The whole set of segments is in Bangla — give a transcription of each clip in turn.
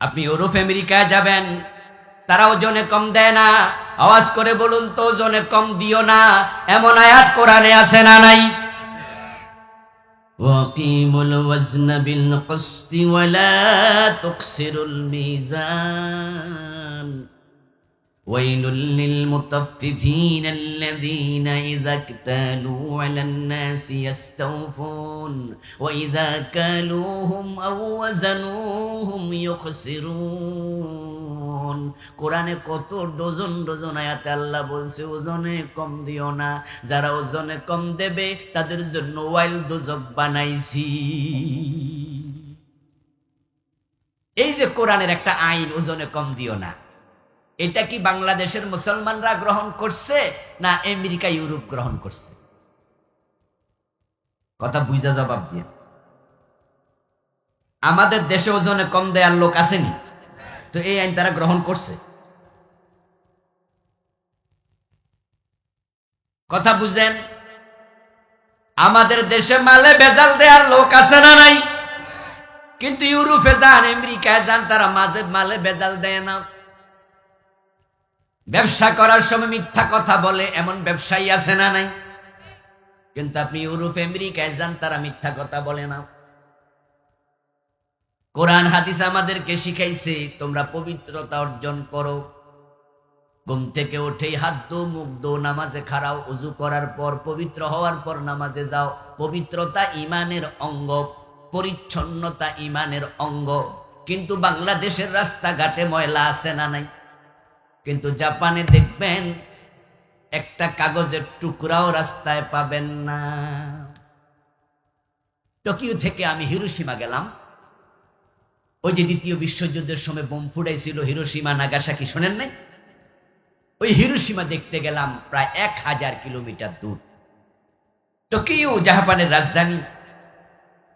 আপনি ইউরোপ আমেরিকায় যাবেন, তারা ওজনে কম দেয় না। আওয়াজ করে বলুন তো, ওজনে কম দিও না এমন আয়াত কোরআনে আছে না নাই? ওয়াকিমুল ওয়াজনা বিল কিসতি ওয়ালা তুকসিরুল মিজান ওয়াইলুল লিল মুতাফফিফিন আল্লাযীনা ইযা ইকতালু আলান নাসি ইস্তাওফুন ওয়া ইযা কালুহুম আও ওয়াজানুহুম ইউখসিরুন। কোরআনে কত ডজন ডজন আয়াতে আল্লাহ বলছে ওজনে কম দিও না। যারা ওজনে কম দেবে তাদের জন্য ওয়াইল দোজক বানাইছি। এই যে কোরআনের একটা আইন, ওজনে কম দিও না, এটা কি বাংলাদেশের মুসলমানরা গ্রহণ করছে না আমেরিকা ইউরোপ গ্রহণ করছে? কথা বুঝা জবাব দিয়ে। আমাদের দেশে ওজনে কম দেয়ার লোক আসেনি, তো এই আইন তারা গ্রহণ করছে। কথা বুঝেন? আমাদের দেশে মালে ভেজাল দেয়ার লোক আছে না নাই? কিন্তু ইউরোপে যান, আমেরিকায় যান, তারা মালে ভেজাল দেয় না। ব্যবসা করার সময় মিথ্যা কথা বলে এমন ব্যবসায়ী আছে না নাই? কিন্তু আপনি ইউরোপ আমেরিকায় যান, তারা মিথ্যা কথা বলে না। কোরআন হাদিস আমাদেরকে শিখাইছে তোমরা পবিত্রতা অর্জন করো। ঘুম থেকে উঠেই হাত ধো, মুখ ধো, নামাজে খাড়াও, ওযু করার পর পবিত্র হওয়ার পর নামাজে যাও। পবিত্রতা ঈমানের অঙ্গ, পরিচ্ছন্নতা ঈমানের অঙ্গ। কিন্তু বাংলাদেশের রাস্তাঘাটে ময়লা আছে না নাই? কিন্তু জাপানে দেখবেন একটা কাগজের টুকরাও রাস্তায় পাবেন না। টোকিও থেকে আমি হিরোশিমা গেলাম। ওই যে দ্বিতীয় বিশ্বযুদ্ধের সময় বোম ফুটাইছিল হিরোশিমা নাগাসাকি, শোনেন নাই? ওই হিরোশিমা দেখতে গেলাম প্রায় 1000 কিলোমিটার দূর। টোকিও জাপানের রাজধানী।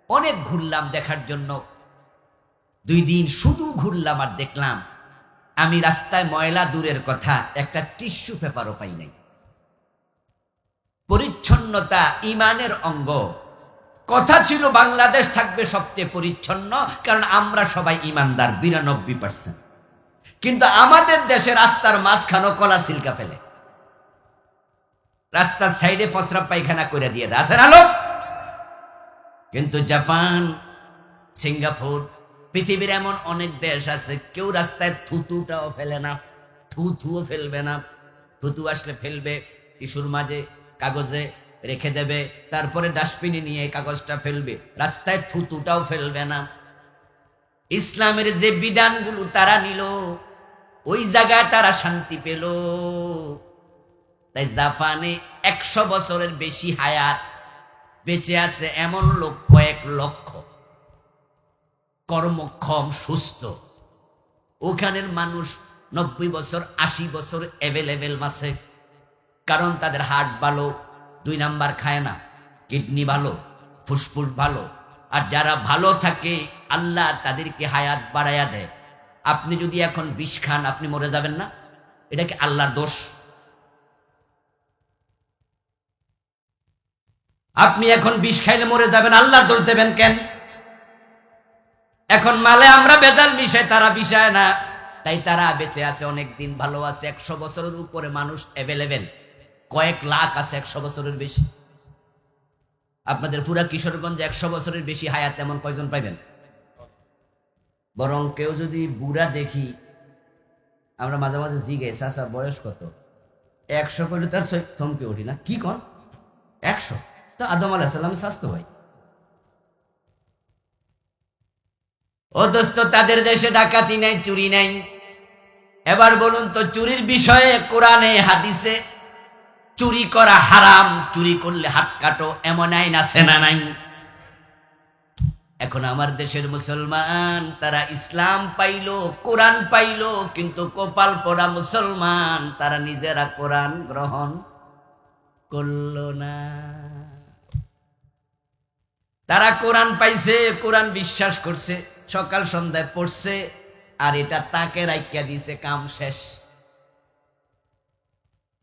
অনেক ঘুরলাম দেখার জন্য, 2 দিন শুধু ঘুরলাম আর দেখলাম আমি রাস্তায় ময়লা দূরের কথা, একটা টিস্যু পেপারও পাই নাই। পরিচ্ছন্নতা ঈমানের অঙ্গ। কথা ছিল বাংলাদেশ থাকবে সবচেয়ে পরিচ্ছন্ন, কারণ আমরা সবাই ঈমানদার 92%। কিন্তু আমাদের দেশে রাস্তার মাঝখানে কলা সিলকা ফেলে, রাস্তার সাইডে প্রস্রাব পায়খানা করে দিয়ে দেয়, আছে না লোক? কিন্তু জাপান, সিঙ্গাপুর, পৃথিবীর এমন অনেক দেশ আছে কেউ রাস্তায় থুতুটাও ফেলে না, থুতুও ফেলবে না। থুতু আসলে ফেলবে টিস্যুর মাঝে, কাগজে রেখে দেবে, তারপরে ডাস্টবিনে নিয়ে কাগজটা ফেলবে, রাস্তায় থুতুটাও ফেলবে না। ইসলামের যে বিধানগুলো তারা নিল, ওই জায়গায় তারা শান্তি পেল। তাই জাপানে 100 বছরের বেশি হায়াত বেঁচে আছে এমন লোক কয়েক লক্ষ, কর্মক্ষম, সুস্থ। ওখানের মানুষ 90 বছর 80 বছর অ্যাভেলেবেল আছে, কারণ তাদের হার্ট ভালো, 2 নাম্বার খায় না, কিডনি ভালো, ফুসফুস ভালো। আর যারা ভালো থাকে আল্লাহ তাদেরকে হায়াত বাড়াইয়া দেয়। আপনি যদি এখন বিষ খান আপনি মরে যাবেন না? এটা কি আল্লাহর দোষ? আপনি এখন বিষ খাইলে মরে যাবেন, আল্লাহর দোষ দেবেন কেন? এখন মালে আমরা ভেজাল মিশাই, তারা মিশায় না, তাই তারা বেঁচে আছে অনেক দিন, ভালো আছে। 100 বছরের উপরে মানুষ অ্যাভেলেবেল, কয়েক লাখ আছে 100 বছরের বেশি। আপনাদের পুরা কিশোরগঞ্জে 100 বছরের বেশি হায়াত এমন কয়জন পাইবেন? বরং কেউ যদি বুড়া দেখি, আমরা মাঝে মাঝে জিজ্ঞেস চাচা বয়স কত, 100 করলে তার থমকে উঠি না, কি কন 100? তো আদম আলাইহিস সালাম স্বাস্থ্য ভাই। ও দোস্ত, তাদের দেশে ডাকাতি নাই, চুরি নাই। এবার বলুন তো, চুরির বিষয়ে কোরআনে হাদিসে চুরি করা হারাম, চুরি করলে হাত কাটো, এমন আইন আছে না নাই? এখন আমার দেশের মুসলমান তারা ইসলাম পাইলো, কোরআন পাইলো, কিন্তু কপাল পড়া মুসলমান তারা নিজেরা কোরআন গ্রহণ করলো না। তারা কোরআন পাইছে, কোরআন বিশ্বাস করছে, সকাল সন্ধ্যায় পড়ছে, আর এটা তাকে রাখিয়া দিছে, কাম শেষ।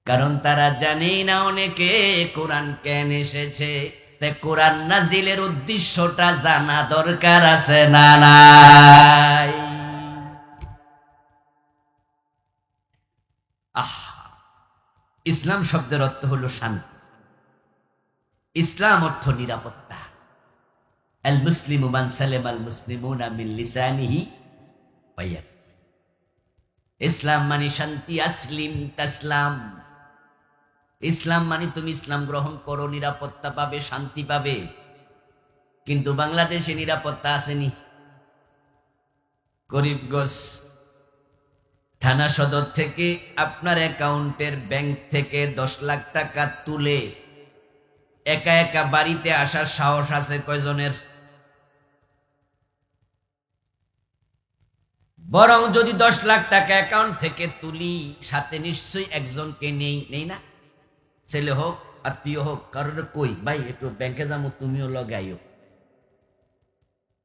কারণ তারা জানে না অনেকে কোরআন কেন এসেছে। তাই কোরআন নাজিলের উদ্দেশ্যটা জানা দরকার আছে না নাই? ইসলাম শব্দের অর্থ হলো শান্তি, ইসলাম অর্থ নিরাপত্তা। আল মুসলিমু মান সালামা আল মুসলিমুনা মিন লিসানিহি ওয়া ইয়াদিহি। ইসলাম মানে শান্তি, আসলিম তাসলাম। ইসলাম মানে তুমি ইসলাম গ্রহণ করো, নিরাপত্তা পাবে, শান্তি পাবে। কিন্তু বাংলাদেশে নিরাপত্তা আসেনি। করিমগঞ্জ থানা সদর থেকে আপনার অ্যাকাউন্টের ব্যাংক থেকে 10 লাখ টাকা তুলে একা একা বাড়িতে আসার সাহস আছে কয়জনের? বরং যদি 10 লাখ টাকা অ্যাকাউন্ট থেকে তুলি, সাথে নিশ্চয়ই একজনকে নেই না, ছেলে হোক আত্মীয় হোক, কারোর কই ভাই একটু ব্যাংকে যাবো, তুমিও লগে আইও।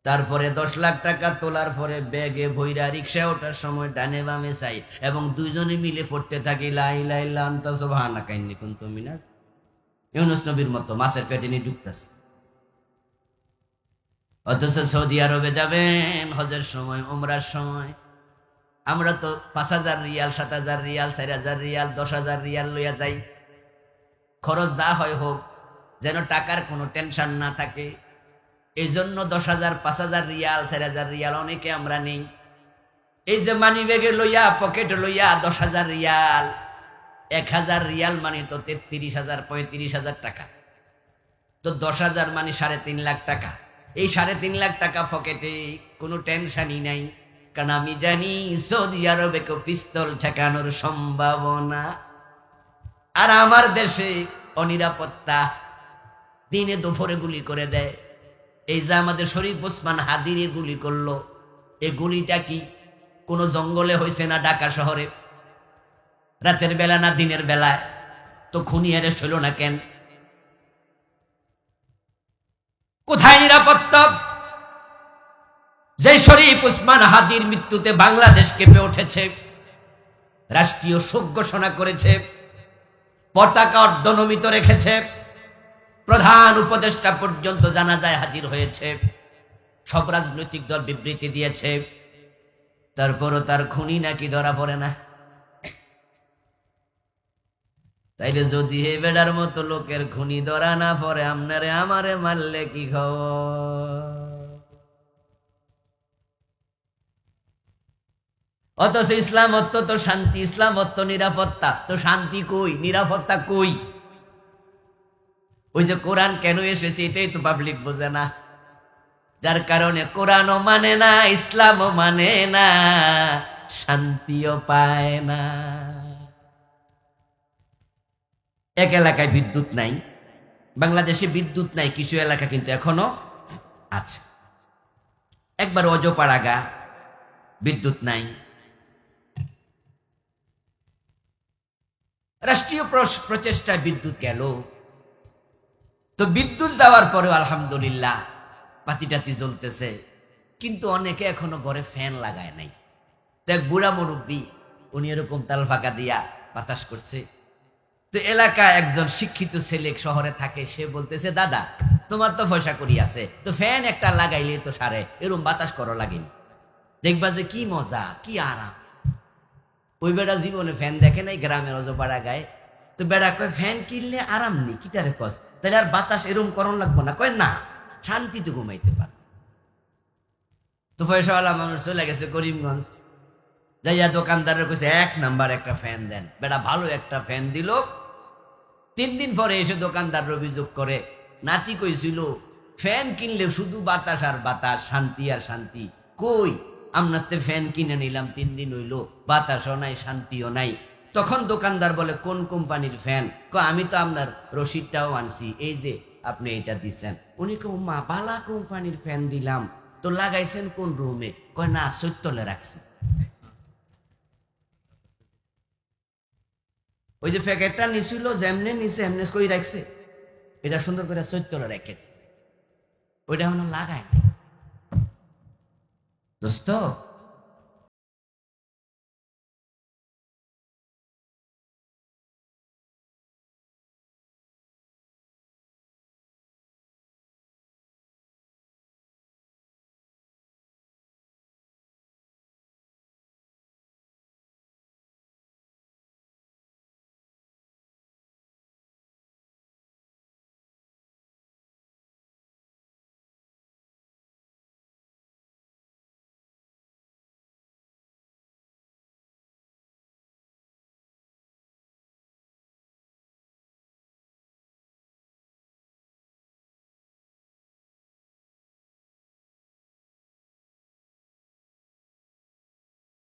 তারপরে 10 লাখ টাকা তোলার পরে ব্যাগে ভৈরা রিক্সা ওঠার সময় ডানে বামে চাই এবং দুইজনে মিলে পড়তে থাকি লা ইলাহা ইল্লা আনতা সুবহানাকা ইন্নী কুনতু মিনাজ ইউনূস নবীর মতো মাছের পেটে নিয়ে ঢুকতেছে। অথচ সৌদি আরবে যাবেন হজের সময়, উমরার সময়, আমরা তো 5,000 রিয়াল, 7,000 রিয়াল, 4,000 রিয়াল, 10,000 রিয়াল লইয়া যাই। খরচ যা হয় হোক, যেন টাকার কোনো টেনশন না থাকে। এই জন্য 10,000, 5,000 রিয়াল, 4,000 রিয়াল অনেকে আমরা নেই। এই যে মানি ব্যাগে লইয়া, পকেটে লইয়া 10,000 রিয়াল, 1,000 রিয়াল মানে তো 33,000, 35,000 টাকা। তো 10,000 মানে 3.5 লাখ টাকা। এই 3.5 লাখ টাকা পকেটে, কোনো টেনশনই নাই, কারণ আমি জানি সৌদি আরবে কেউ পিস্তল ঠেকানোর সম্ভাবনা। আর আমার দেশে অনিরাপত্তা, দিনে দুপুরে গুলি করে দেয়। এই যে আমাদের শরীফ ওসমান হাদিরে গুলি করলো, এই গুলিটা কি কোনো জঙ্গলে হয়েছে না ঢাকা শহরে? রাতের বেলা না দিনের বেলায়? তো খুনি অ্যারেস্ট হইল না কেন? কোথায় নিরাপত্তা? যে শরীফ ওসমান হাদির মৃত্যুতে বাংলাদেশ কেঁপে উঠেছে, রাষ্ট্রীয় শোক ঘোষণা করেছে, পতাকা অর্ধনমিত রেখেছে, প্রধান উপদেষ্টা পর্যন্ত জানাজায় হাজির হয়েছে, সব রাজনৈতিক দল বিবৃতি দিয়েছে, তারপরও তার খুনি নাকি ধরা পড়ে না। তাইলে যদি হে বেডার মতো লোকের খুনি ধরা না পড়ে, আপনারে আমারে মারলে কি খবর? অথচ ইসলাম অর্থ তো শান্তি, ইসলাম অর্থ নিরাপত্তা। তো শান্তি কই, নিরাপত্তা কই? ওই যে কোরআন কেন এসেছে এটাই তো পাবলিক বোঝে না, যার কারণে কোরআনও মানে না, ইসলামও মানে না, শান্তিও পায় না। এক এলাকায় বিদ্যুৎ নাই, বাংলাদেশে বিদ্যুৎ নাই, কিছু এলাকা কিন্তু এখনো আছে। একবার অজপাড়াগা বিদ্যুৎ নাই, রাষ্ট্রীয় প্রচেষ্টায় বিদ্যুৎ গেল। তো বিদ্যুৎ যাওয়ার পরেও আলহামদুলিল্লাহ বাতি টাতি জ্বলতেছে, কিন্তু অনেকে এখনো ঘরে ফ্যান লাগায় নাই। তো এক বুড়া মুরব্বী, উনি এরকম তাল ফাঁকা দিয়া বাতাস করছে। তো এলাকায় একজন শিক্ষিত ছেলে শহরে থাকে, সে বলতেছে, দাদা তোমার তো পয়সা করি আছে, তো ফ্যান একটা লাগাইলে তো সারে, এরকম বাতাস করো লাগেনি, দেখবা যে কি মজা, কি আরাম। ওই বেড়া জীবনে ফ্যান দেখে নাই, গ্রামের অজপাড়া গায়ে। তো বেড়া কয় ফ্যান কিনলে আরাম নেই, কি তারে কস, তাহলে আর বাতাস এরম করণ লাগবো না? কয় না, শান্তিতে ঘুমাইতে পার। তো পয়সাওয়ালা মানুষ চলে গেছে করিমগঞ্জ, যাইয়া দোকানদারের কইছে 1 নাম্বার একটা ফ্যান দেন। বেড়া ভালো একটা ফ্যান দিল। 3 দিন পরে এসে দোকানদার অভিযোগ করে, নাতি কইছিল ফ্যান কিনলে শুধু বাতাস আর বাতাস, শান্তি আর শান্তি। কই, আপনার তো ফ্যান কিনে নিলাম 3 দিন হইলো, বাতাসও নাই, শান্তিও নাই। তখন দোকানদার বলে, কোন কোম্পানির ফ্যান? আমি তো আপনার রসিদটাও আনছি, এই যে আপনি এটা দিচ্ছেন। উনি কো মা, বালা কোম্পানির ফ্যান দিলাম, তো লাগাইছেন কোন রুমে? কয় না, চৈতলে রাখছি। ওই যে প্যাকেটটা নিছিল, যেমনে নিচে এমনি কই রাখছে, এটা সুন্দর করে চৈতলে রেখে, ওইটা হলো লাগায়। দোস্ত